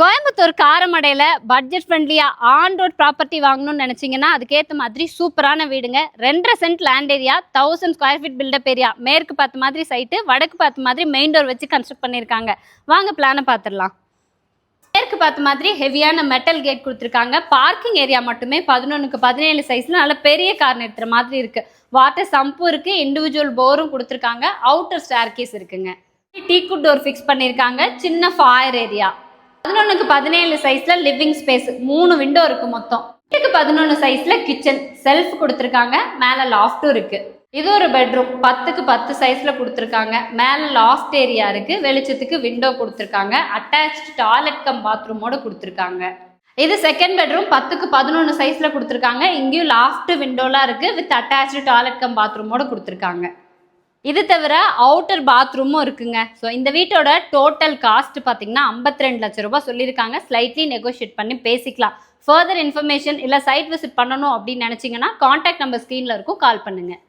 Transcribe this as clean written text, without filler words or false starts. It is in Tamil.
கோயம்புத்தூர் காரமடையில் பட்ஜெட் ஃப்ரெண்ட்லியாக ஆன் ரோட் ப்ராப்பர்ட்டி வாங்கணும்னு நினச்சிங்கன்னா அதுக்கேற்ற மாதிரி சூப்பரான வீடுங்க. 2.5 cent land area, 1000 square feet built up area, மேற்கு பார்த்த மாதிரி சைட்டு, வடக்கு பார்த்த மாதிரி மெயின் டோர் வச்சு கன்ஸ்ட்ரக்ட் பண்ணியிருக்காங்க. வாங்க பிளானை பார்த்துடலாம். மேற்கு பார்த்த மாதிரி ஹெவியான மெட்டல் கேட் கொடுத்துருக்காங்க. பார்க்கிங் ஏரியா மட்டுமே 11க்கு 17 சைஸில் நல்ல பெரிய கார் நிறுத்துற மாதிரி இருக்குது. வாட்டர் சம்பும் இருக்குது, இண்டிவிஜுவல் போரும் கொடுத்துருக்காங்க. அவுட்டர் ஸ்டேர் கேஸ் இருக்குங்க. டீக்குட் டோர் ஃபிக்ஸ் பண்ணியிருக்காங்க. சின்ன ஃபாயர் ஏரியா. 11க்கு 17 சைஸ்ல லிவிங் ஸ்பேஸ், 3 விண்டோ இருக்கு. மொத்தம் 8க்கு 11 சைஸ்ல கிச்சன், செல்ஃப் கொடுத்துருக்காங்க. மேல லாஃப்டும் இருக்கு. இது ஒரு பெட்ரூம், 10க்கு 10 சைஸ்ல கொடுத்துருக்காங்க. மேல லாஃப்ட் ஏரியா இருக்கு. வெளிச்சத்துக்கு விண்டோ கொடுத்துருக்காங்க. அட்டாச்டு டாய்லெட் கம் பாத்ரூமோட கொடுத்துருக்காங்க. இது செகண்ட் பெட்ரூம், 10க்கு 11 சைஸ்ல கொடுத்துருக்காங்க. இங்கேயும் லாஃப்ட் விண்டோலாம் இருக்கு. வித் அட்டாச்டு டாய்லெட் கம் பாத்ரூமோட கொடுத்துருக்காங்க. இது தவிர அவுட்டர் பாத்ரூமும் இருக்குங்க. ஸோ இந்த வீட்டோட டோட்டல் காஸ்ட் பார்த்தீங்கன்னா 52 லட்சம் ரூபாய் சொல்லியிருக்காங்க. ஸ்லைட்லி நெகோஷியேட் பண்ணி பேசிக்கலாம். ஃபர்தர் இன்ஃபர்மேஷன் இல்லை சைட் விசிட் பண்ணணும் அப்படின்னு நினச்சிங்கன்னா கான்டாக்ட் நம்பர் ஸ்க்ரீனில் இருக்கும், கால் பண்ணுங்கள்.